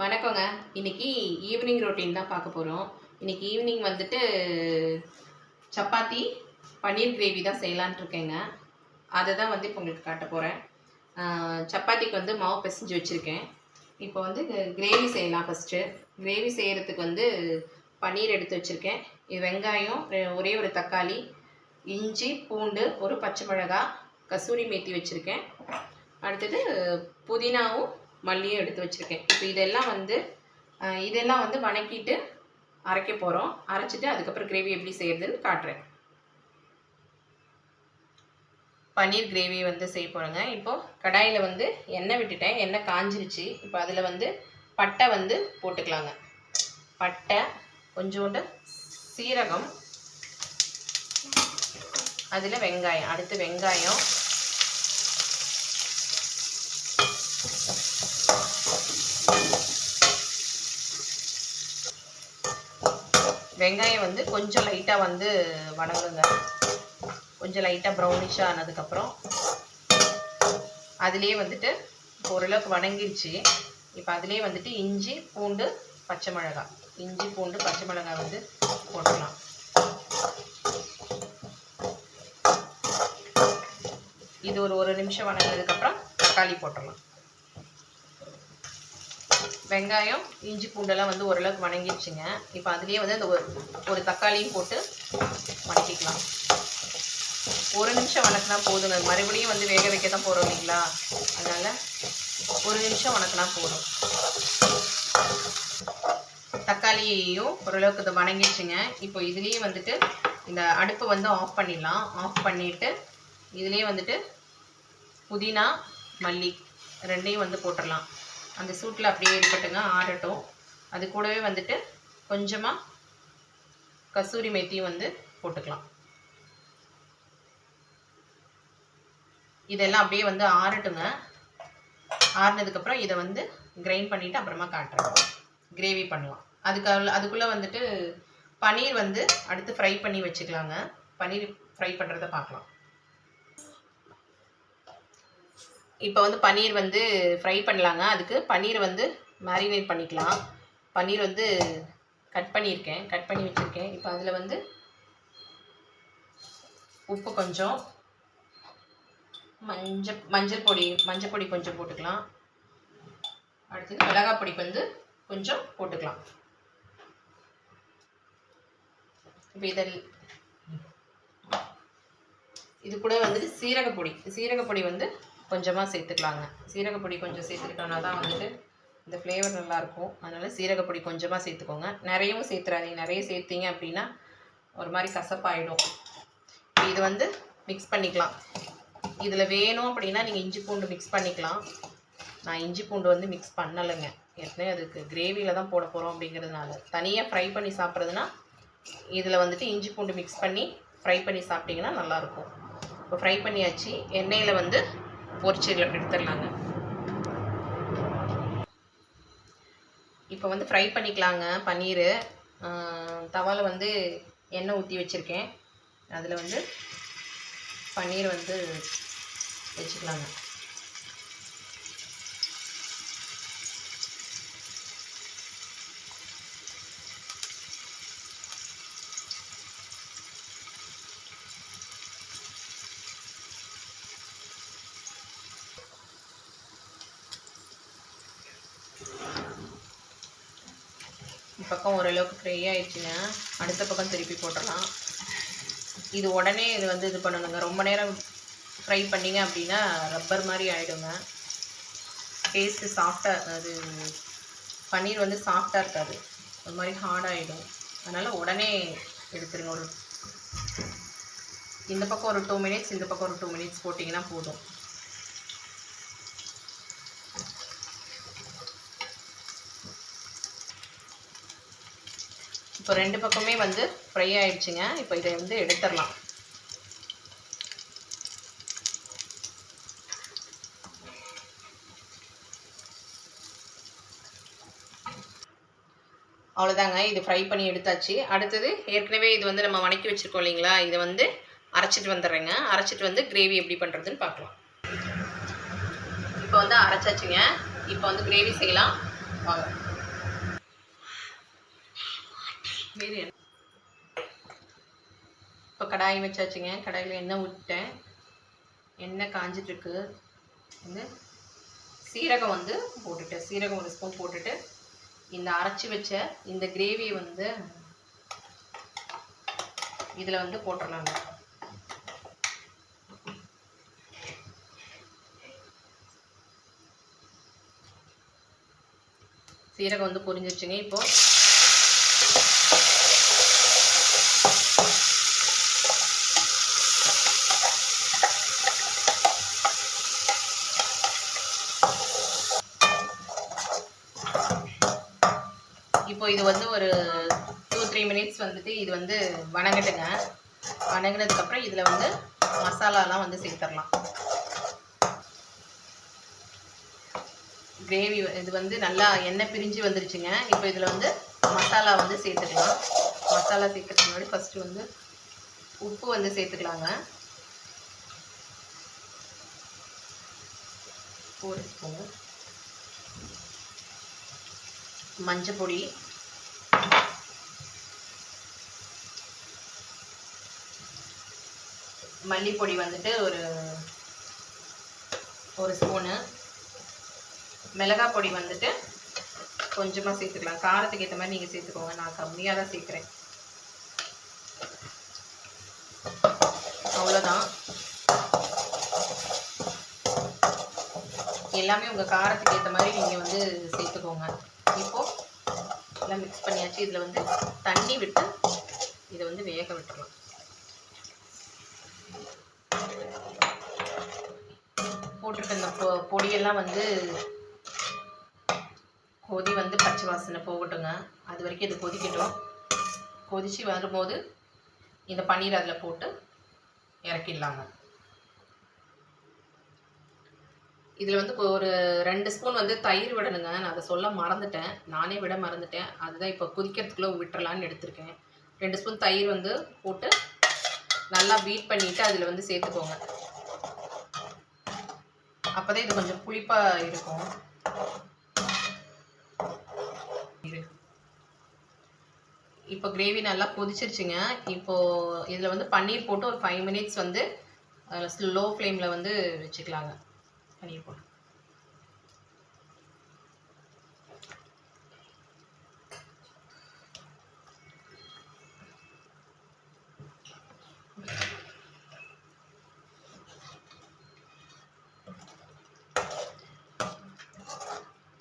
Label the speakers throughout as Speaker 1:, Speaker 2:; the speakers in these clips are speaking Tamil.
Speaker 1: வணக்கங்க. இன்னைக்கு ஈவினிங் ரொட்டீன் தான் பார்க்க போகிறோம். இன்னைக்கு ஈவினிங் வந்துட்டு சப்பாத்தி பன்னீர் கிரேவி தான் செய்யலான்ட்டு இருக்கேங்க. அதை தான் வந்து இப்போ உங்களுக்கு காட்ட போகிறேன். சப்பாத்திக்கு வந்து மாவு பிசைஞ்சு வச்சுருக்கேன். இப்போ வந்து கிரேவி செய்யலாம். ஃபஸ்ட்டு கிரேவி செய்கிறதுக்கு வந்து பன்னீர் எடுத்து வச்சுருக்கேன். இது வெங்காயம், ஒரே ஒரு தக்காளி, இஞ்சி, பூண்டு, ஒரு பச்சை மிளகாய், கசூரி மேத்தி வச்சுருக்கேன். அடுத்தது புதினாவும் மல்லியும் எடுத்து வச்சுருக்கேன். இப்போ இதெல்லாம் வந்து வணக்கிட்டு அரைக்க போகிறோம். அரைச்சிட்டு அதுக்கப்புறம் கிரேவி எப்படி செய்கிறதுன்னு காட்டுறேன். பன்னீர் கிரேவி வந்து செய்ய போகிறேங்க. இப்போது கடாயில் வந்து எண்ணெய் விட்டுட்டேன். எண்ணெய் காஞ்சிருச்சு. இப்போ அதில் வந்து பட்டை வந்து போட்டுக்கலாங்க. பட்டை, கொஞ்சோண்டு சீரகம், அதில் வெங்காயம், அடுத்து வெங்காயம், வெங்காயம் வந்து கொஞ்சம் லைட்டாக வந்து வணங்குங்க. கொஞ்சம் லைட்டாக ப்ரௌனிஷாக ஆனதுக்கப்புறம் அதுலேயே வந்துட்டு ஓரளவுக்கு வணங்கிருச்சு. இப்போ அதுலேயே வந்துட்டு இஞ்சி, பூண்டு, பச்சை மிளகாய், இஞ்சி, பூண்டு, பச்சை மிளகாய் வந்து போட்டுக்கலாம். இது ஒரு நிமிஷம் வணங்கினதுக்கப்புறம் தக்காளி போட்டுடலாம். வெங்காயம், இஞ்சி, பூண்டெல்லாம் வந்து ஓரளவுக்கு வணங்கிடுச்சுங்க. இப்போ அதுலேயே வந்து அந்த ஒரு தக்காளியும் போட்டு வணக்கிக்கலாம். ஒரு நிமிஷம் வணக்கினா போதுங்க. மறுபடியும் வந்து வேக வைக்க தான் போகிறோம் இல்லைங்களா, அதனால் ஒரு நிமிஷம் வணக்கினா போதும். தக்காளியையும் ஓரளவுக்கு இதை வணங்கிடுச்சுங்க. இப்போ இதுலேயே வந்துட்டு இந்த அடுப்பை வந்து ஆஃப் பண்ணிடலாம். ஆஃப் பண்ணிவிட்டு இதுலேயே வந்துட்டு புதினா, மல்லி ரெண்டையும் வந்து போட்டுடலாம். அந்த சூட்டில் அப்படியே இருக்கட்டுங்க, ஆறட்டும். அது கூடவே வந்துட்டு கொஞ்சமாக கசூரி மேத்தியும் வந்து போட்டுக்கலாம். இதெல்லாம் அப்படியே வந்து ஆறட்டுங்க. ஆறினதுக்கப்புறம் இதை வந்து கிரைண்ட் பண்ணிவிட்டு அப்புறமா காட்டுறேன். கிரேவி பண்ணலாம். அதுக்குள்ளே வந்துட்டு பன்னீர் வந்து அடுத்து ஃப்ரை பண்ணி வச்சுக்கலாங்க. பன்னீர் ஃப்ரை பண்ணுறத பார்க்கலாம். இப்போ வந்து பன்னீர் வந்து ஃப்ரை பண்ணலாங்க. அதுக்கு பன்னீர் வந்து மேரினேட் பண்ணிக்கலாம். பன்னீர் வந்து கட் பண்ணி வச்சுருக்கேன். இப்போ அதில் வந்து உப்பு கொஞ்சம், மஞ்சள் பொடி கொஞ்சம் போட்டுக்கலாம். அடுத்தது மிளகாய் பொடி வந்து கொஞ்சம் போட்டுக்கலாம். இப்போ இது கூட வந்துட்டு சீரகப்பொடி வந்து கொஞ்சமாக சேர்த்துக்கலாங்க. சீரகப்பொடி கொஞ்சம் சேர்த்துக்கிட்டோன்னா தான் வந்துட்டு இந்த ஃப்ளேவர் நல்லாயிருக்கும். அதனால் சீரகப்பொடி கொஞ்சமாக சேர்த்துக்கோங்க. நிறையவும் சேர்த்துறாதீங்க. நிறைய சேர்த்திங்க அப்படின்னா ஒரு மாதிரி கசப்பாயிடும். இது வந்து மிக்ஸ் பண்ணிக்கலாம். இதில் வேணும் அப்படின்னா நீங்கள் இஞ்சி பூண்டு மிக்ஸ் பண்ணிக்கலாம். நான் இஞ்சி பூண்டு வந்து மிக்ஸ் பண்ணலைங்க. ஏற்கனவே அதுக்கு கிரேவியில் தான் போட போகிறோம் அப்படிங்கிறதுனால. தனியாக ஃப்ரை பண்ணி சாப்பிட்றதுனா இதில் வந்துட்டு இஞ்சி பூண்டு மிக்ஸ் பண்ணி ஃப்ரை பண்ணி சாப்பிட்டிங்கன்னா நல்லாயிருக்கும். இப்போ ஃப்ரை பண்ணியாச்சு. எண்ணெயில் வந்து பொரிச்சு எடுத்துடலாங்க. இப்போ வந்து ஃப்ரை பண்ணிக்கலாங்க. பன்னீர் தவாவில் வந்து எண்ணெய் ஊற்றி வச்சுருக்கேன். அதில் வந்து பன்னீர் வந்து வச்சுக்கலாங்க. பக்கம் ஓரளவுக்கு ஃப்ரை ஆயிடுச்சுங்க. அடுத்த பக்கம் திருப்பி போட்டுடலாம். இது உடனே இது பண்ணணுங்க. ரொம்ப நேரம் ஃப்ரை பண்ணிங்க அப்படின்னா ரப்பர் மாதிரி ஆகிடுங்க. டேஸ்ட்டு சாஃப்டாக, அது பன்னீர் வந்து சாஃப்டாக இருக்காது, ஒரு மாதிரி ஹார்டாகிடும். அதனால் உடனே எடுத்துருங்க. இந்த பக்கம் ஒரு 2 மினிட்ஸ், இந்த பக்கம் ஒரு 2 மினிட்ஸ் போட்டிங்கன்னா போதும். இப்போ 2 பக்கமே வந்து ஃப்ரை ஆயிடுச்சுங்க. இப்போ இதை வந்து எடுத்துடலாம். அவ்வளோதாங்க. இது ஃப்ரை பண்ணி எடுத்தாச்சு. அடுத்தது ஏற்கனவே இது வந்து நம்ம வணக்கி வச்சுருக்கோம் இல்லைங்களா, இதை வந்து அரைச்சிட்டு வந்துடுறேங்க. அரைச்சிட்டு வந்து கிரேவி எப்படி பண்ணுறதுன்னு பார்க்கலாம். இப்போ வந்து அரைச்சாச்சுங்க. இப்போ வந்து கிரேவி செய்யலாம் வாங்க. இப்போ கடாய் வச்சாச்சுங்க. கடாயில் எண்ணெய் விட்டேன். எண்ணெய் காஞ்சிட்ருக்கு. வந்து சீரகம் வந்து போட்டுட்டு, சீரகம் 1 ஸ்பூன் போட்டுட்டு இந்த அரைச்சி வச்ச இந்த கிரேவியை வந்து இதில் வந்து போட்டுடலாங்க. சீரகம் வந்து பொரிஞ்சிருச்சுங்க. இப்போ இது வந்து ஒரு 2-3 மினிட்ஸ் வந்துட்டு இது வந்து வணங்கட்டுங்க. வணங்கினதுக்கப்புறம் இதில் வந்து மசாலாலாம் வந்து சேர்த்துடலாம். கிரேவி இது வந்து நல்லா எண்ணெய் பிரிஞ்சு வந்துருச்சுங்க. இப்போ இதில் வந்து மசாலா வந்து சேர்த்துக்கலாம். மசாலா சேர்க்கறதுக்கு முன்னாடி ஃபஸ்ட்டு வந்து உப்பு வந்து சேர்த்துக்கலாங்க. 1 ஸ்பூன் மஞ்சள் பொடி, மல்லிப்பொடி வந்துட்டு ஒரு ஸ்பூனு, மிளகாய் பொடி வந்துட்டு கொஞ்சமாக சேர்த்துக்கலாம். காரத்துக்கு ஏற்ற மாதிரி நீங்கள் சேர்த்துக்கோங்க. நான் கம்மியாக தான் சேர்க்குறேன். அவ்வளோதான். எல்லாமே உங்கள் காரத்துக்கு ஏற்ற மாதிரி நீங்கள் வந்து சேர்த்துக்கோங்க. இப்போது எல்லாம் மிக்ஸ் பண்ணியாச்சு. இதில் வந்து தண்ணி விட்டு இதை வந்து வேக விட்டுக்கலாம். போட்டிருக்க இந்த பொடியெல்லாம் வந்து கொதி வந்து பச்சை வாசனை போகட்டுங்க. அது வரைக்கும் இது கொதிக்கட்டும். கொதித்து வரும்போது இந்த பன்னீர் அதில் போட்டு இறக்கிடலாங்க. இதில் வந்து ஒரு 2 ஸ்பூன் வந்து தயிர் விடணுங்க. நான் அதை சொல்ல மறந்துட்டேன். நானே விட மறந்துட்டேன். அதுதான் இப்போ கொதிக்கிறதுக்குள்ளே விட்டுறலான்னு எடுத்திருக்கேன். 2 ஸ்பூன் தயிர் வந்து போட்டு நல்லா பீட் பண்ணிவிட்டு அதில் வந்து சேர்த்துக்கோங்க. அப்போ தான் இது கொஞ்சம் புளிப்பாக இருக்கும். இப்போ கிரேவி நல்லா கொதிச்சிருச்சுங்க. இப்போது இதில் வந்து பன்னீர் போட்டு ஒரு 5 மினிட்ஸ் வந்து லோ ஃப்ளேமில் வந்து வச்சுக்கலாங்க. பன்னீர் போட்டு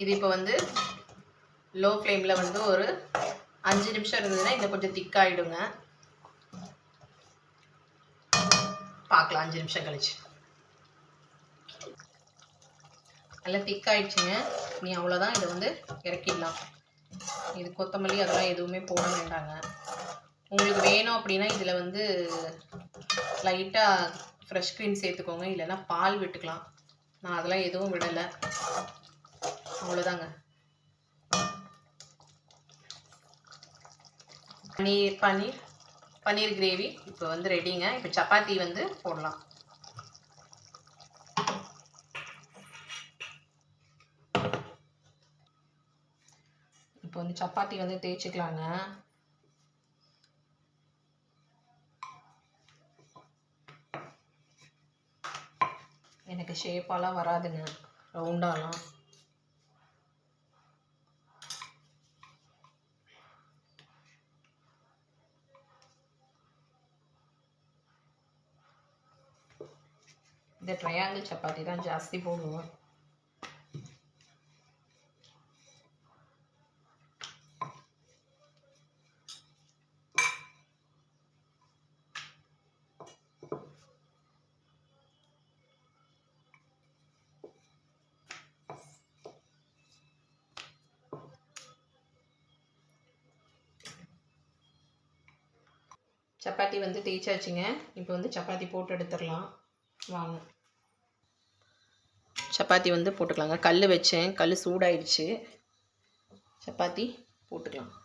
Speaker 1: இது இப்போ வந்து லோ ஃப்ளேமில் வந்து ஒரு 5 நிமிஷம் இருந்ததுன்னா இன்னும் கொஞ்சம் திக்காயிடுங்க. பார்க்கலாம் 5 நிமிஷம் கழிச்சு. நல்லா திக்காயிடுச்சுங்க. நீ அவ்வளோதான். இதை வந்து இறக்கிடலாம். இது கொத்தமல்லி அதெல்லாம் எதுவுமே போட வேண்டாங்க. உங்களுக்கு வேணும் அப்படின்னா இதில் வந்து லைட்டாக ஃப்ரெஷ் க்ரீம் சேர்த்துக்கோங்க. இல்லைன்னா பால் விட்டுக்கலாம். நான் அதெல்லாம் எதுவும் விடலை. அவ்வளோதாங்க. பன்னீர் கிரேவி இப்போ வந்து ரெடிங்க. இப்போ சப்பாத்தி வந்து போடலாம். இப்போ வந்து சப்பாத்தி வந்து தேய்ச்சிக்கலாங்க. எனக்கு ஷேப்பாலாம் வராதுங்க, ரவுண்டாலாம். இந்த ட்ரையாங்கிள் சப்பாத்தி தான் ஜாஸ்தி போடுவோம். சப்பாத்தி வந்து தேய்ச்சாச்சுங்க. இப்போ வந்து சப்பாத்தி போட்டு எடுத்துடலாம் வாங்க. சப்பாத்தி வந்து போட்டுக்கலாங்க. கல் வச்சேன், கல் சூடாயிடுச்சு. சப்பாத்தி போட்டுக்கலாம்.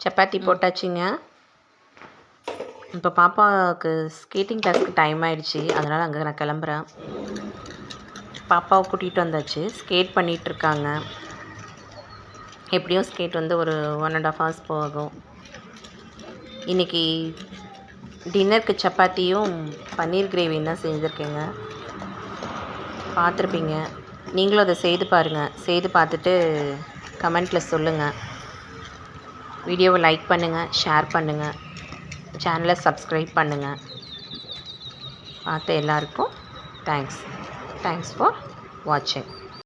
Speaker 1: சப்பாத்தி போட்டாச்சுங்க. இப்போ பாப்பாவுக்கு ஸ்கேட்டிங் கிளாஸ்க்கு டைம் ஆயிடுச்சு, அதனால் அங்கே நான் கிளம்புறேன். பாப்பாவை கூட்டிகிட்டு வந்தாச்சு, ஸ்கேட் பண்ணிகிட்ருக்காங்க. எப்படியும் ஸ்கேட் வந்து ஒரு 1.5 hours போகும். இன்றைக்கி டின்னருக்கு சப்பாத்தியும் பன்னீர் கிரேவியும் தான் செஞ்சுருக்கேங்க. பார்த்துருப்பீங்க. நீங்களும் அதை செய்து பாருங்கள். செய்து பார்த்துட்டு கமெண்ட்டில் சொல்லுங்கள். வீடியோவை லைக் பண்ணுங்கள், ஷேர் பண்ணுங்கள், சேனலை சப்ஸ்கிரைப் பண்ணுங்கள். பார்த்த எல்லாருக்கும் தேங்க்ஸ் ஃபார் வாட்சிங்.